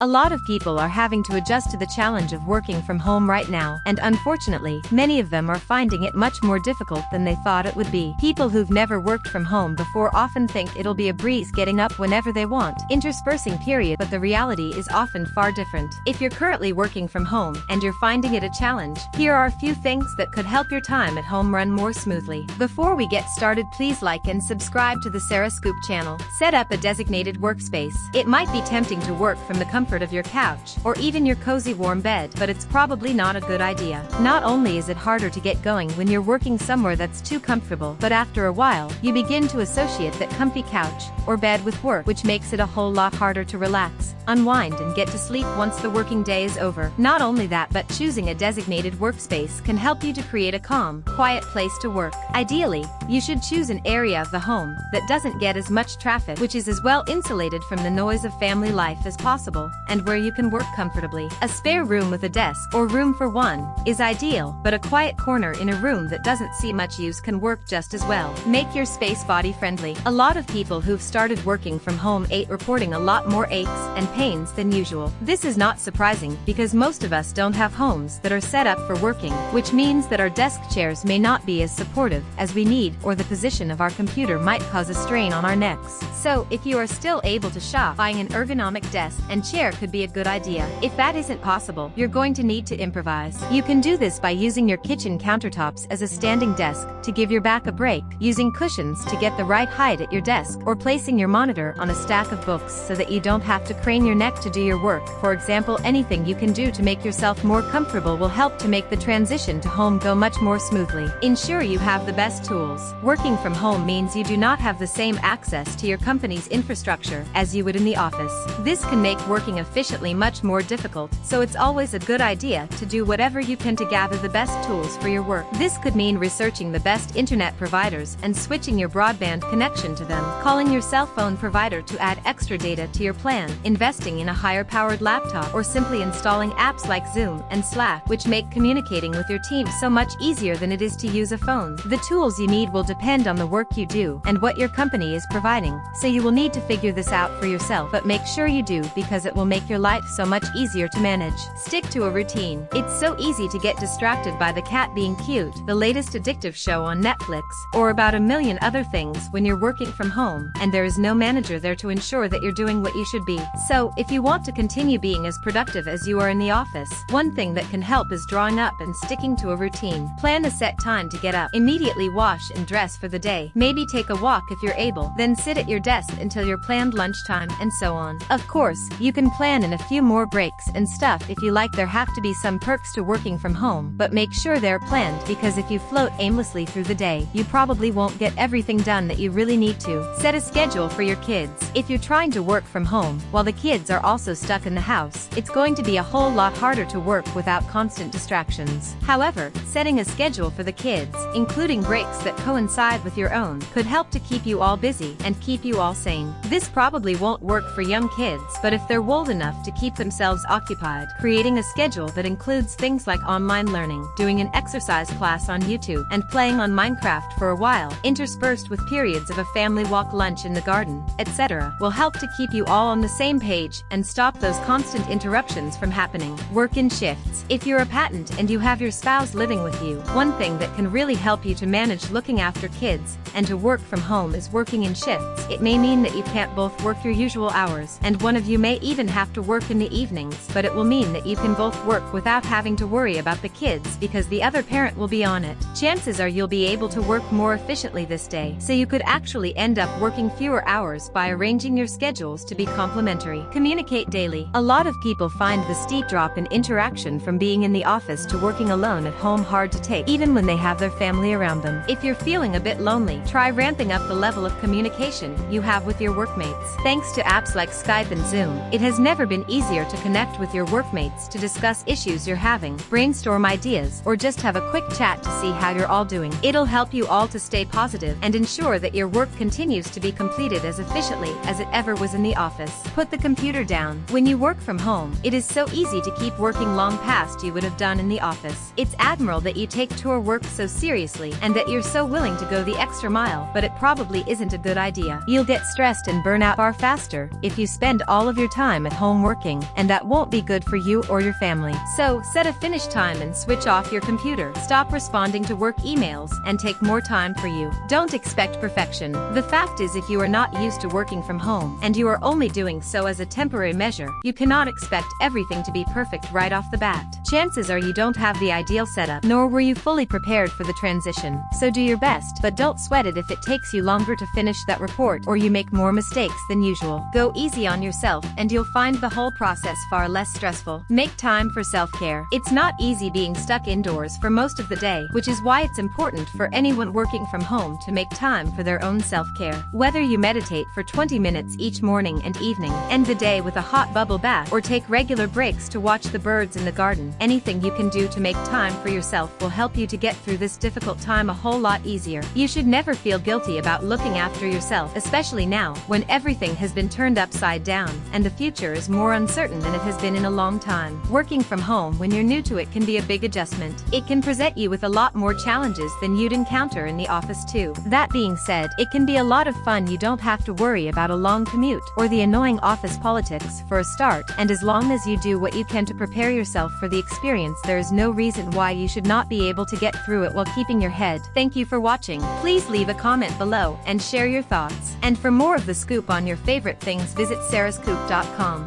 A lot of people are having to adjust to the challenge of working from home right now, and unfortunately, many of them are finding it much more difficult than they thought it would be. People who've never worked from home before often think it'll be a breeze getting up whenever they want, interspersing periods, but the reality is often far different. If you're currently working from home, and you're finding it a challenge, here are a few things that could help your time at home run more smoothly. Before we get started, please like and subscribe to the Sarah Scoop channel. Set up a designated workspace. It might be tempting to work from the comfort of your couch, or even your cozy warm bed, but it's probably not a good idea. Not only is it harder to get going when you're working somewhere that's too comfortable, but after a while, you begin to associate that comfy couch or bed with work, which makes it a whole lot harder to relax, unwind, and get to sleep once the working day is over. Not only that, but choosing a designated workspace can help you to create a calm, quiet place to work. Ideally, you should choose an area of the home that doesn't get as much traffic, which is as well insulated from the noise of family life as possible, and where you can work comfortably. A spare room with a desk, or room for one, is ideal, but a quiet corner in a room that doesn't see much use can work just as well. Make your space body-friendly. A lot of people who've started working from home reporting a lot more aches and pains than usual. This is not surprising, because most of us don't have homes that are set up for working, which means that our desk chairs may not be as supportive as we need, or the position of our computer might cause a strain on our necks. So, if you are still able to shop, buying an ergonomic desk and chair could be a good idea. If that isn't possible, you're going to need to improvise. You can do this by using your kitchen countertops as a standing desk to give your back a break, using cushions to get the right height at your desk, or placing your monitor on a stack of books so that you don't have to crane your neck to do your work. For example, anything you can do to make yourself more comfortable will help to make the transition to home go much more smoothly. Ensure you have the best tools. Working from home means you do not have the same access to your company's infrastructure as you would in the office. This can make working efficiently much more difficult, so it's always a good idea to do whatever you can to gather the best tools for your work. This could mean researching the best internet providers and switching your broadband connection to them, calling your cell phone provider to add extra data to your plan, investing in a higher-powered laptop, or simply installing apps like Zoom and Slack, which make communicating with your team so much easier than it is to use a phone. The tools you need will depend on the work you do and what your company is providing, so you will need to figure this out for yourself, but make sure you do, because it will make your life so much easier to manage. Stick to a routine. It's so easy to get distracted by the cat being cute, the latest addictive show on Netflix, or about a million other things when you're working from home, and there is no manager there to ensure that you're doing what you should be. So, if you want to continue being as productive as you are in the office, one thing that can help is drawing up and sticking to a routine. Plan a set time to get up, immediately wash and dress for the day, maybe take a walk if you're able, then sit at your desk until your planned lunchtime, and so on. Of course, you can plan in a few more breaks and stuff if you like. There have to be some perks to working from home, but make sure they're planned, because if you float aimlessly through the day, you probably won't get everything done that you really need to. Set a schedule for your kids. If you're trying to work from home while the kids are also stuck in the house, it's going to be a whole lot harder to work without constant distractions. However, setting a schedule for the kids, including breaks that coincide with your own, could help to keep you all busy and keep you all sane. This probably won't work for young kids, but if they're old enough to keep themselves occupied, creating a schedule that includes things like online learning, doing an exercise class on YouTube, and playing on Minecraft for a while, interspersed with periods of a family walk, lunch in the garden, etc., will help to keep you all on the same page and stop those constant interruptions from happening. Work in shifts. If you're a patent and you have your spouse living with you, one thing that can really help you to manage looking after kids and to work from home is working in shifts. It may mean that you can't both work your usual hours, and one of you may even have to work in the evenings, but it will mean that you can both work without having to worry about the kids, because the other parent will be on it. Chances are you'll be able to work more efficiently this day, so you could actually end up working fewer hours by arranging your schedules to be complementary. Communicate daily. A lot of people find the steep drop in interaction from being in the office to working alone at home hard to take, even when they have their family around them. If you're feeling a bit lonely, try ramping up the level of communication you have with your workmates. Thanks to apps like Skype and Zoom, it has never been easier to connect with your workmates to discuss issues you're having, brainstorm ideas, or just have a quick chat to see how you're all doing. It'll help you all to stay positive and ensure that your work continues to be completed as efficiently as it ever was in the office. Put the computer down. When you work from home, it is so easy to keep working long past you would have done in the office. It's admirable that you take tour work so seriously and that you're so willing to go the extra mile, but it probably isn't a good idea. You'll get stressed and burn out far faster if you spend all of your time at home working, and that won't be good for you or your family. So, set a finish time and switch off your computer. Stop responding to work emails, and take more time for you. Don't expect perfection. The fact is, if you are not used to working from home, and you are only doing so as a temporary measure, you cannot expect everything to be perfect right off the bat. Chances are you don't have the ideal setup, nor were you fully prepared for the transition. So do your best, but don't sweat it if it takes you longer to finish that report or you make more mistakes than usual. Go easy on yourself, and you'll find the whole process far less stressful. Make time for self-care. It's not easy being stuck indoors for most of the day, which is why it's important for anyone working from home to make time for their own self-care. Whether you meditate for 20 minutes each morning and evening, end the day with a hot bubble bath, or take regular breaks to watch the birds in the garden, anything you can do to make time for yourself will help you to get through this difficult time a whole lot easier. You should never feel guilty about looking after yourself, especially now, when everything has been turned upside down, and the future is more uncertain than it has been in a long time. Working from home when you're new to it can be a big adjustment. It can present you with a lot more challenges than you'd encounter in the office too. That being said, it can be a lot of fun. You don't have to worry about a long commute, or the annoying office politics for a start, and as long as you do what you can to prepare yourself for the experience, there is no reason why you should not be able to get through it while keeping your head. Thank you for watching. Please leave a comment below and share your thoughts. And for more of the scoop on your favorite things, visit sarahscoop.com.